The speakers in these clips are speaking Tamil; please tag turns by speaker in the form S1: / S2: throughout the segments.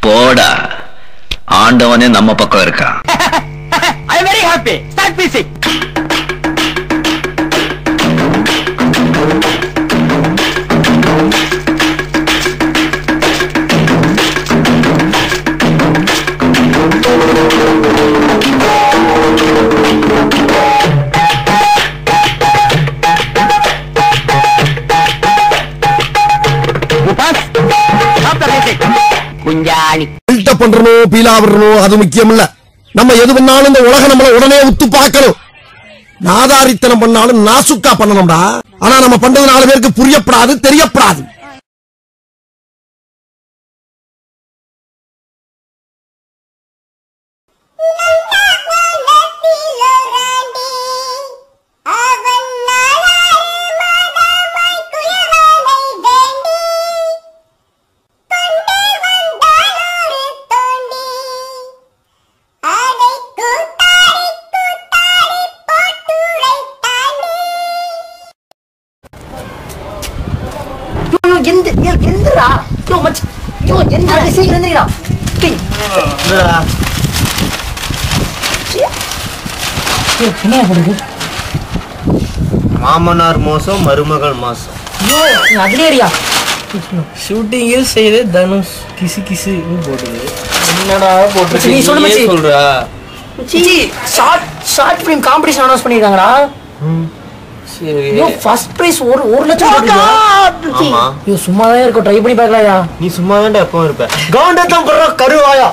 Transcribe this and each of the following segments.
S1: போடா, ஆண்டவனே நம்ம பக்கம் இருக்கா.
S2: I am very happy. Start music. குஞ்சாணி பில்டப் பண்றணும், பீலா வரணும், அது முக்கியம் இல்ல. நம்ம எது பண்ணாலும் இந்த உலகம் நம்மள உடனே உத்து பார்க்கணும். நாதாரித்தனம் பண்ணாலும் நாசுக்கா பண்ணணும்டா. ஆனா நம்ம பண்றது 4 பேருக்கு புரியப்படாது, தெரியப்படாது.
S3: மாமனார் மோசம் மருமகள் மாசம். ஷூட்டிங்கில் செய்த தனுஷ் கிசு கிசு போடுது. என்னடா போட்டு நீ சொல்றா?
S2: ஷார்ட் ஃபிலிம் காம்படிஷன் அனௌன்ஸ் பண்ணிருக்காங்கடா. ஃபர்ஸ்ட் பிரைஸ் 1 லட்சம். ஆமா யோ சும்மா தான் இருக்க, ட்ரை பண்ணி பார்க்கலாம்யா.
S3: நீ சும்மா தான் எப்பவும் இருப்ப. கவுண்டத்தம் பண்ற கருவாயா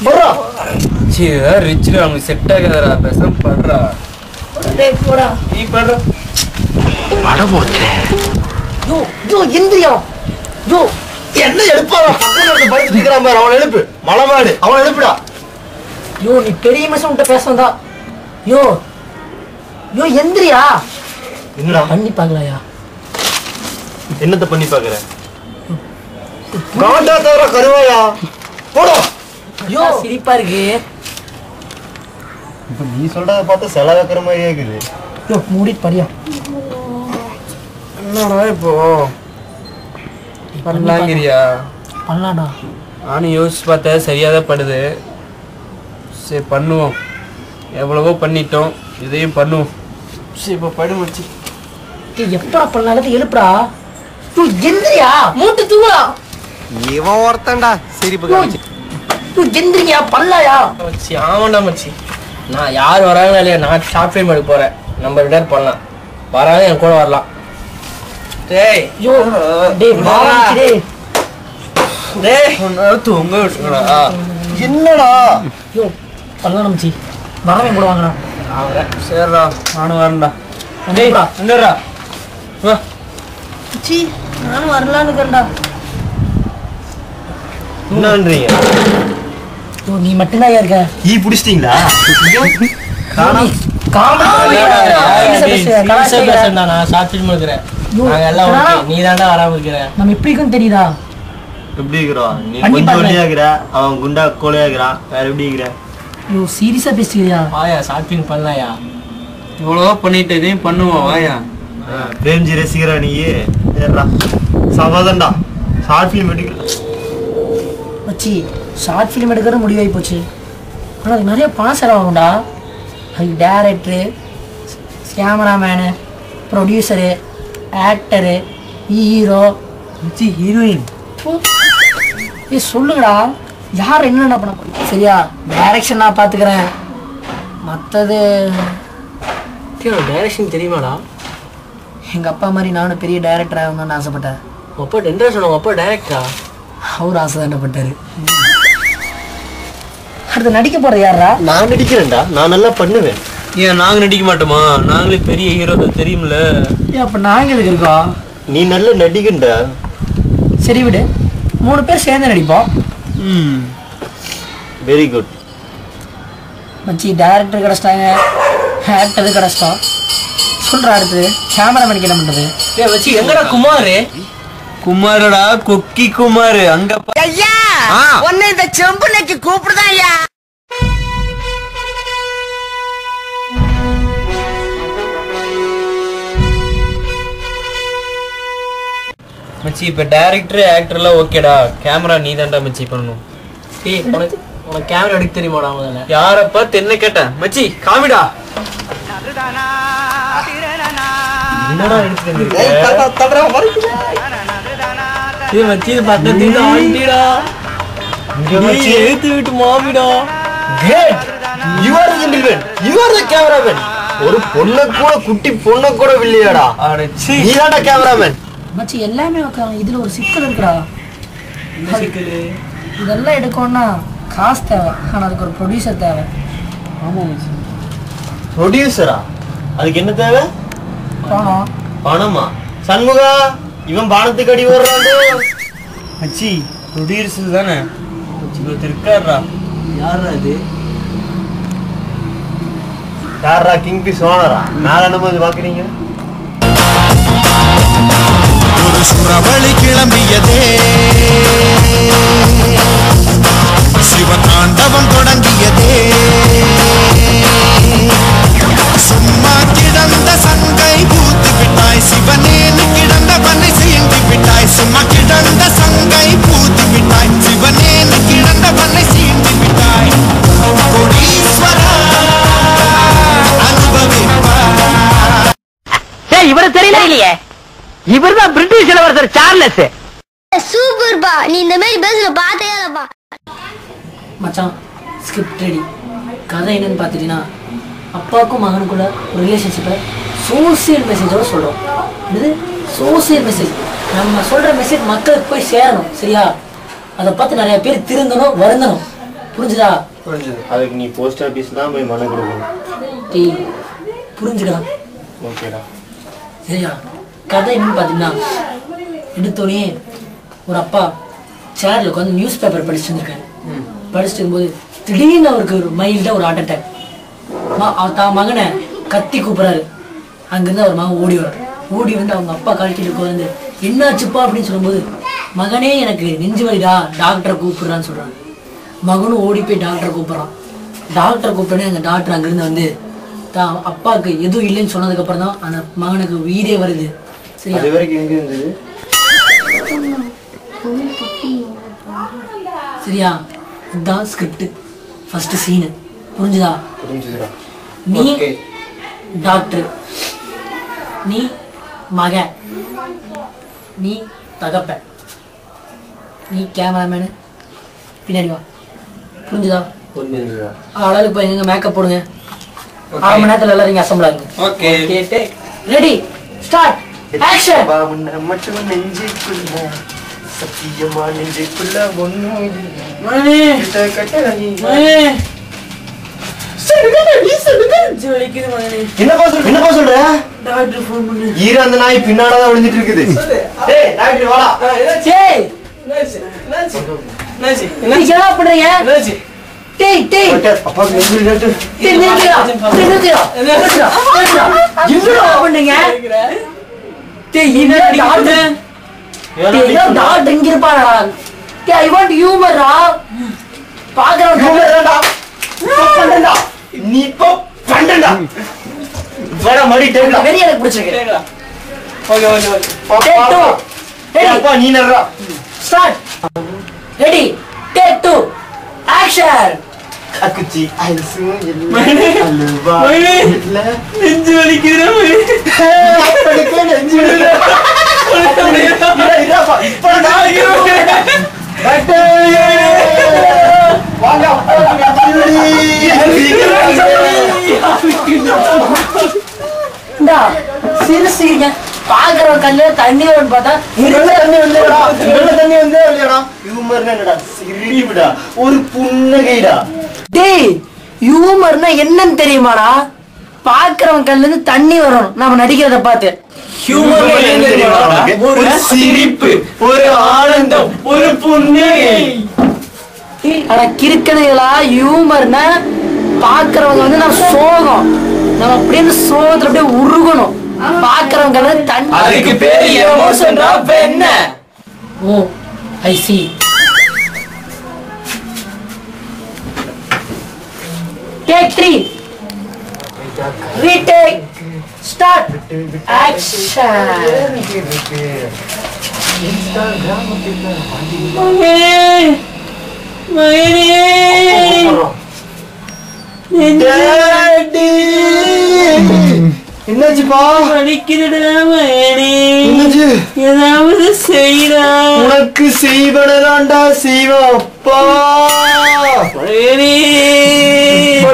S3: பண்றா. சீ ரிச் நமக்கு செட் ஆகாதடா. பேசாம பண்றா.
S2: டேய் போடா.
S3: நீ பண்ற
S1: பட போச்சே.
S2: யோ யோ இந்தியா யோ என்ன எழுப்பாடா. பக்கத்துல இருந்து படுத்து நிக்கறான் பாரு, அவன் எழுப்பு. மலமாடு அவன் எழுப்புடா. யோ நீ பெரிய மனுஷன் உன்கிட்ட பேச வந்தா. யோ யோ எந்திரியா.
S3: என்னடா
S2: பண்ணி பார்க்கலாம்யா.
S3: என்னத்த பண்ணி பாக்குற? காண்டா தவிர கருவாயா போடா.
S2: யோ சிரிப்பா இருக்கு.
S3: இப்ப நீ சொல்றத பார்த்து செல வைக்கிற மாதிரியே இருக்குது.
S2: யோ மூடிட்டு படியா.
S3: என்னடா இப்போ பண்ணலாங்கிறியா?
S2: பண்ணலாம்டா.
S3: நானும் யோசிச்சு பார்த்தேன், சரியாதான் படுது. சரி பண்ணுவோம். எவ்வளவோ பண்ணிட்டோம், இதையும் பண்ணுவோம். சரி இப்போ படு மச்சி.
S2: எப்படா பண்ணலாம் எழுப்புடா. யோ எந்திரியா. மூட்டு தூவா.
S3: இவன் ஒருத்தன்டா. சரி இப்போ
S2: யோ எந்திரியா பண்ணலாயா.
S3: மச்சி ஆமாண்டா மச்சி. நான் யார் வராங்களா இல்லையா, நான் ஷார்ட் ஃபிலிம் எடுக்க போறேன். நம்ம ரிட்டர் பண்ணலாம். வராங்க என் கூட வரலாம். டேய்
S2: யோ டேய் மாமா டேய்
S3: டேய் ஒன்னு தூங்க விட்டுங்கடா. என்னடா
S2: யோ பண்ணலாம் மச்சி. வரவே கூட வாங்கடா.
S3: அவரே சரிடா, நானும் வரேன்டா. டேய் என்னடா வா
S2: மச்சி நானும் வரலான்னு இருக்கேன்டா.
S3: என்ன பண்றீங்க?
S2: யோ நீ மட்டும் தான் இருக்க.
S3: ஈ புடிச்சிட்டீங்களா?
S2: காணோம் நம்ம எப்படி இருக்குன்னு தெரியுதா?
S3: எப்படி இருக்கிறோம்? நீ கொஞ்சம் ஒல்லியா இருக்கிற, அவன் குண்டா கோலையா இருக்கிறான். வேற எப்படி இருக்கிற?
S2: யோ சீரியஸா பேசுறியா?
S3: வாயா ஷார்ட் ஃபிலிம் பண்ணலாம்யா. இவ்வளவோ பண்ணிட்டு இதையும் பண்ணுவோம். வாயா பிரேம்ஜி ரசிக்கிறா நீ. ஏறா சவாதண்டா ஷார்ட் ஃபிலிம் எடுக்க.
S2: மச்சி ஷார்ட் ஃபிலிம் எடுக்கிறது முடிவாகி போச்சு. ஆனால் அதுக்கு நிறைய பணம் செலவாகும்டா. அதுக்கு director, cameraman, producer, actor, hero,
S3: மச்சி ஹீரோயின்.
S2: ஏ சொல்லுங்கடா யார் என்னென்ன பண்ண போறீங்க? சரியா டைரக்ஷன் நான் பார்த்துக்கிறேன். மற்றது
S3: டைரக்ஷன் தெரியுமாடா?
S2: எங்கள் அப்பா மாதிரி நானும் பெரிய டைரக்டர் ஆகணும்னு ஆசைப்பட்டேன்.
S3: அப்பா டெண்டர் சொன்ன அப்பா டைரக்டரா?
S2: அவர் ஆசை தானப்பட்டாரு. அடுத்து நடிக்க போறது யாரா?
S3: நான் நடிக்கிறேன்டா, நான் நல்லா பண்ணுவேன். ஏன் நாங்க நடிக்க மாட்டோமா? நாங்களே பெரிய ஹீரோ தான் தெரியும்ல.
S2: ஏன் அப்ப நாங்க எதுக்கு இருக்கோம்?
S3: நீ நல்ல நடிகண்டா.
S2: சரி விடு, 3 பேர் சேர்ந்து நடிப்போம்.
S3: வெரி குட்
S2: மச்சி. டைரக்டர் கிடைச்சிட்டாங்க, ஆக்டர் கிடைச்சிட்டோம். சொல்ற அடுத்து கேமராமேன் என்ன பண்றது?
S3: வச்சு எங்கடா குமார்? குமாரடா கொக்கி குமார். அங்க
S4: ஐயா ஒன்னு இந்த செம்புனைக்கு கூப்பிடுதான் ஐயா.
S3: மச்சி இப்ப டைரக்டர் ஆக்டர்லாம் ஓகேடா, கேமரா நீ தான்டா மச்சி பண்ணணும்.
S2: ஏய் உனக்கு கேமரா எடுக்க தெரியுமாடா முதல்ல?
S3: யாரப்பா தென்ன கேட்டேன் மச்சி காமிடா. என்னடா எடுத்து வந்திருக்க?
S2: ஏய் மச்சி இது பக்கத்துல ஆண்டிடா.
S3: மச்சி
S2: ஏத்து விட்டு மாமிடா.
S3: Great, you are the gentleman, you are the cameraman. ஒரு பொண்ண கூட குட்டி பொண்ண கூட இல்லையாடா, நீ தான்டா கேமராமேன்.
S2: மச்சி எல்லாமே இதுல ஒரு சிக்கல் இருக்குடா. இதெல்லாம் எடுக்கணும்னா காசு தேவை, ஆனா அதுக்கு ஒரு ப்ரொடியூசர் தேவை.
S3: ஆமா மச்சி. ப்ரொடியூசரா? அதுக்கு என்ன தேவை?
S2: பணம்.
S3: பணமா? சண்முகா, இவன் பானத்துக்கு அடி ஓடுறான் மச்சி. ப்ரொடியூசர் தானே இருக்காரா?
S2: யாரா இது?
S3: யாரா? கிங் பீஸ் ஓனரா? மேல என்னமோ பாக்குறீங்க?
S5: ஒரு சுறவழி கிளம்பியதே, சிவதாண்டவம் தொடங்கியதே. சும்மா கிடந்த சங்கை பூத்து விட்டாய், சிவனேனு கிடந்த பண்ணை சீண்டி விட்டாய். சும்மா கிடந்த சங்கை பூத்து விட்டாய், சிவனேனு கிடந்த பண்ணை சீண்டி விட்டாய். கோடீஸ்வரா அனுபவிப்பார்.
S4: இவரு தெரியல இல்லையே, இவர்தான் பிரிட்டிஷ் இளவரசர் சார்லஸ்.
S6: சூப்பர் பா, நீ இந்த மாதிரி பேசுற பார்த்தே இல்லப்பா.
S2: மச்சான் ஸ்கிரிப்ட் ரெடி. கதை என்னன்னு பார்த்துட்டீங்கன்னா, அப்பாவுக்கும் மகனுக்குள்ள ஒரு ரிலேஷன்ஷிப்பை சோசியல் மெசேஜோட சொல்கிறோம். இது சோசியல் மெசேஜ். நம்ம சொல்கிற மெசேஜ் மக்களுக்கு போய் சேரணும், சரியா? அதை பார்த்து நிறைய பேர் திருந்தணும், வருந்தணும். புரிஞ்சுதா?
S3: புரிஞ்சுது. அதுக்கு நீ போஸ்ட் ஆஃபீஸ் தான் போய் மனு கொடுக்கணும்.
S2: டேய் புரிஞ்சுக்கலாம்.
S3: ஓகேடா.
S2: சரியா? கதை என்னன்னு பார்த்தீங்கன்னா, எடுத்தோடனே ஒரு அப்பா சேர்ல உட்காந்து நியூஸ் பேப்பர் படிச்சுட்டு இருந்திருக்காரு. படிச்சுட்டு இருக்கும்போது திடீர்னு அவருக்கு ஒரு மைல்டா ஒரு ஹார்ட் அட்டாக். தான் மகனை கத்தி கூப்பிடுறாரு. அங்கிருந்து அவர் மகன் ஓடி வர்றாரு. ஓடி வந்து அவங்க அப்பா கால்கிட்ட வந்து என்னாச்சுப்பா அப்படின்னு சொல்லும்போது, மகனே எனக்கு நெஞ்சு வலிடா, டாக்டரை கூப்பிடுறான்னு சொல்றாங்க. மகனும் ஓடி போய் டாக்டரை கூப்பிடுறான். டாக்டரை கூப்பிட்டோன்னே அந்த டாக்டர் அங்கிருந்து வந்து தான் அப்பாவுக்கு எதுவும் இல்லைன்னு சொன்னதுக்கு அப்புறம் தான் அந்த மகனுக்கு உயிரே வருது. சரியா?
S3: அது வரைக்கும் எங்க இருந்தது?
S2: சரியா? இதுதான் ஸ்கிரிப்ட், ஃபர்ஸ்ட் சீனு. புரிஞ்சுதா?
S3: புரிஞ்சுதுடா.
S2: நீ டாக்டர், நீ மக, நீ தகப்ப, நீ கேமராமேனு, பின்னாடி வா. புரிஞ்சுதா?
S3: புரிஞ்சுதுடா.
S2: ஆளாளுக்கு போய் எங்க மேக்கப் போடுங்க. 1/2 மணி நேரத்துல எல்லாரும் இங்க அசம்பிள் ஆகுங்க.
S3: ஓகே.
S2: Ready, start, action.
S3: மட்டும் நெஞ்சுக்குள்ள சத்தியமா நெஞ்சுக்குள்ள ஒண்ணும் என்னப்பா சொல்ற?
S2: டாக்டர் ஃபோன் பண்ணு.
S3: ஈர அந்த நாய் பின்னாடதான் விழுந்துட்டு இருக்குது. டேய் டாக்டர் வாடா.
S2: டேய் என்ன பண்றீங்க? டேய் டேய்
S3: அப்பா நெஞ்சு டாக்டர்.
S2: டேய் நிறுத்துடா, நிறுத்துடா, என்னடா பண்ணீங்க? டேய் என்ன டாக்டர்? டேய் டாக்டர் இங்க இருப்பாடா. டேய் ஐ வாண்ட் ஹியூமரா. பாக்குறவங்க
S3: ஹியூமரடா. பண்டடா. நீ போ பண்டடா. வர மடி டேக்கா.
S2: வெரி எனக்கு பிடிச்சிருக்கு.
S3: Okay okay okay.
S2: டேக் 2.
S3: டேய் அப்பா நீ நர்றா.
S2: ஸ்டார்ட். Ready, take 2, action.
S3: அக்குச்சி ஐசு அல்வா இல்ல
S5: நெஞ்சு வலிக்குதுடா
S3: அப்படியே நெஞ்சு வலிக்குது. இல்லப்பா இப்ப நான் வாங்க
S2: இந்தா சிரிச்சிங்க. பாக்குறவன் கல்ல தண்ணி வரும்னு பார்த்தா
S3: தண்ணி வந்தே இல்லையாடா. ஹியூமர்னா என்னடா? சிரிப்புடா, ஒரு புன்னகைடா.
S2: டேய் ஹியூமர்னா என்னன்னு தெரியுமாடா? பாக்குறவன் கல்ல இருந்து தண்ணி வரும் நாம நடிக்கிறத பார்த்து.
S3: ஒரு சிரிப்பு, ஒரு ஆனந்தம், ஒரு புன்னகை.
S2: ஆனா கிறுக்கணுகளா, ஹியூமர்னா பாக்குறவங்க வந்து நம்ம சோகம், நம்ம அப்படியே சோகத்துல அப்படியே உருகணும். பாக்குறவங்க தண்ணி,
S3: அதுக்கு பேரு எமோஷன்டா. என்ன?
S2: ஓ ஐ C. Take 3. Retake. Start. Action.
S3: என்னாச்சுப்பா?
S2: ஏதாவது செய்யடா.
S3: உனக்கு செய்வனதாண்டா செய்வன் அப்பா.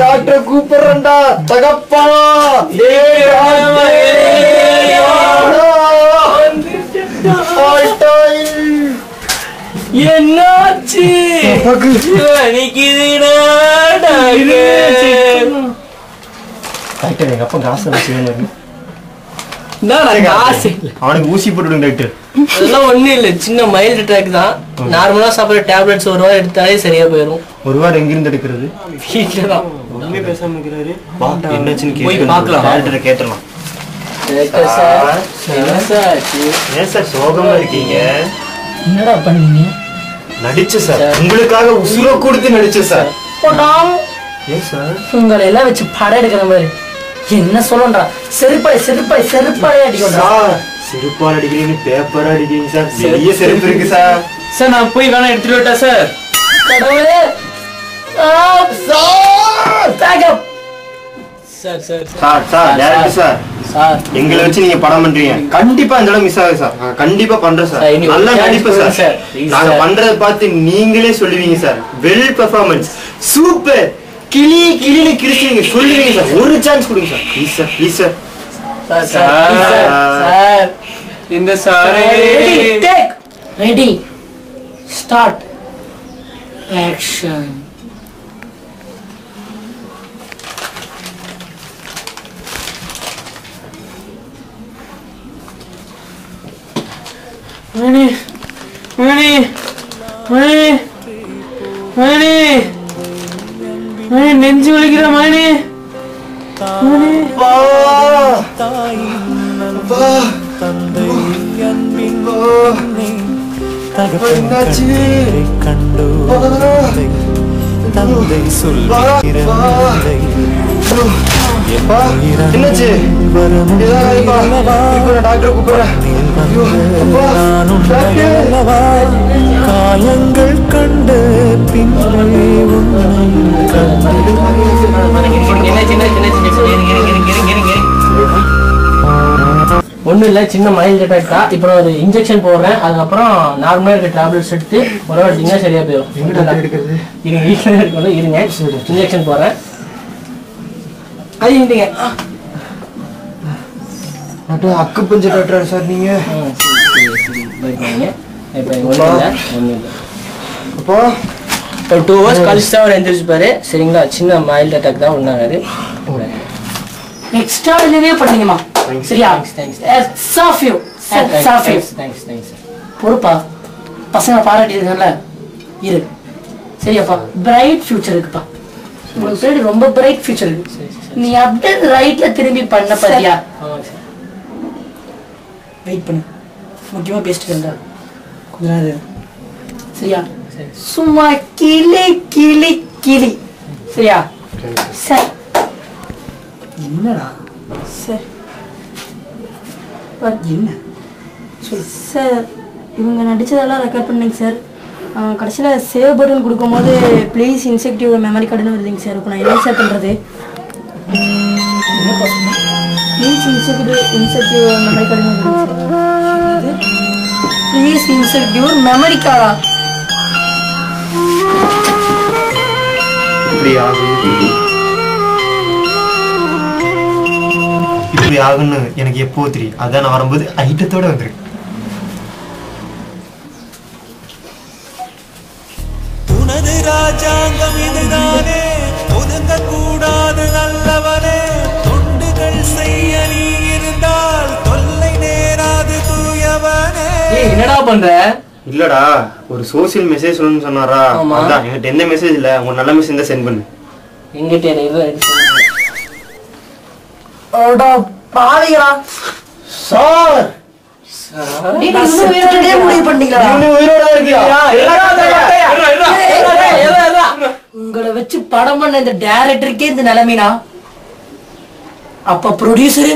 S3: டாக்டரை கூப்பிடுறா தகப்பா.
S2: என்னாச்சு?
S3: டாக்டர் எங்க அப்பா காசு
S2: காசு
S3: அவனுக்கு ஊசி போட்டுடுங்க டாக்டர்.
S2: அதெல்லாம் ஒண்ணும் இல்ல, சின்ன மைல்டு அட்டாக் தான். நார்மலா சாப்பிடுற டேப்லெட்ஸ் ஒரு வாரம் எடுத்தாலே சரியா போயிடும்.
S3: ஒரு வாரம் எங்கிருந்து எடுக்கிறது?
S2: வீட்டுலதான்.
S3: ஒண்ணுமே பேசாம இருக்கிறாரு. என்னாச்சுன்னு
S2: போய் பார்க்கலாம்.
S3: டாக்டரை கேட்டுறலாம். ஏன் சார் சோகமா இருக்கீங்க?
S2: என்னடா பண்ணீங்க?
S3: நடிச்ச சார், உங்களுக்காக உசுர கொடுத்து நடிச்ச சார். ஏன் சார்
S2: உங்களை எல்லாம் வச்சு படம் எடுக்கிற மாதிரி என்ன சொல்லன்றா? செருப்பாய் அடிக்கா.
S3: செருப்பால் அடிக்கிறீங்க, பேப்பரா அடிக்கிறீங்க சார். பெரிய செருப்பு இருக்கு சார்.
S2: சார் நான் போய் வேணா எடுத்துட்டு விட்டா சார்.
S3: எங்களை வச்சு நீங்க படம் பண்றீங்க, கண்டிப்பா இந்த இடம் மிஸ் ஆகுது சார். கண்டிப்பா பண்றேன் சார், நல்லா நடிப்பேன் சார். நாங்க பண்றத பார்த்து நீங்களே சொல்லுவீங்க சார். வெல் பெர்ஃபார்மன்ஸ், சூப்பர், கிளின்னு கிழிச்சீங்க சொல்லுவீங்க சார். ஒரு சான்ஸ் கொடுங்க sir, please sir, please sir.
S2: இந்த சார் ரெடி ஸ்டார்ட் ஆக்ஷன். மணி மணி மணி மணி மணி நெஞ்சு வலிக்கிற மணி.
S3: என்னாச்சு? டாக்டர் கூப்பிடுறேன்.
S5: காயங்கள் கண்டு
S2: ஒன்றும் இல்லை, சின்ன மைல்டு அட்டாக் தான். இப்போ ஒரு இன்ஜெக்ஷன் போடுறேன், அதுக்கப்புறம் நார்மலாக இருக்க டேப்லெட்ஸ் எடுத்து ஒரு எடுத்தீங்கன்னா சரியா போயிடும். இருங்க, வீட்டில் இருக்கணும், இருங்க, இன்ஜெக்ஷன் போடுறேன். அது இருந்தீங்க
S3: அக்கு பஞ்ச டாக்டர் சார் நீங்க.
S2: இப்போ ஒன்றும் இல்லை, ஒன்றும் இல்லை.
S3: அப்போ
S2: ஒரு 2 hours கழிச்சு தான் அவர் எந்திரிச்சுப்பாரு. சரிங்களா? சின்ன மைல்டு அட்டாக் தான், ஒன்றாகாது. எக்ஸ்ட்ராடினரியா பண்ணீங்கம்மா. சரியா? பொறுப்பா, பசங்க பாராட்டிருக்கல இரு. சரியாப்பா? பிரைட் ஃபியூச்சர் இருக்குப்பா உங்களுக்கு, சரி ரொம்ப பிரைட் ஃபியூச்சர் இருக்கு. நீ அப்படியே ரைட்ல திரும்பி பண்ண பாத்தியா? வெயிட் பண்ணு, முக்கியமா பேசிட்டு இருந்தா கொஞ்ச நேரம். சரியா? சும்மா கிளி கிளி கிளி. சரியா? சார் என்னடா சார்? என்ன சொல்
S7: சார்? இவங்க நடிச்சதெல்லாம் ரெக்கார்ட் பண்ணுங்க சார். கடைசியில் சேவ் பட்டன் கொடுக்கும்போது ப்ளீஸ் இன்செக்டிவ் மெமரி கார்டுன்னு வருதுங்க சார். இப்போ நான் என்ன சார் பண்ணுறது? ப்ளீஸ் இன்செக்டிவ் மெமரி கார்டுன்னு வருதுங்க சார். ப்ளீஸ் இன்செக்டிவ் மெமரி கார்டா?
S3: இப்படி ஆகுன்னு எனக்கு எப்போ தெரியும். அதான் நான் வரும்போது ஐட்டத்தோட வந்திருக்கேன்.
S5: உனது ராஜாங்கம் இதுதானே, ஒதுங்க கூடாது நல்லவனே. தொண்டுகள் செய்ய நீ இருந்தால் தொல்லை நேராது தூயவனே.
S2: என்னடா பண்ற?
S3: இல்லடா, ஒரு சோசியல் மெசேஜ் சொல்லணும்னு சொன்னாரா? அதான் என்கிட்ட எந்த மெசேஜ் இல்ல. உங்க நல்ல மெசேஜ் தான் சென்ட் பண்ணு.
S2: எங்கிட்ட பாவிகளா சார்? உங்களை வச்சு படம் பண்ண இந்த டைரக்டருக்கே இந்த நிலைமைனா, அப்ப ப்ரொடியூசரு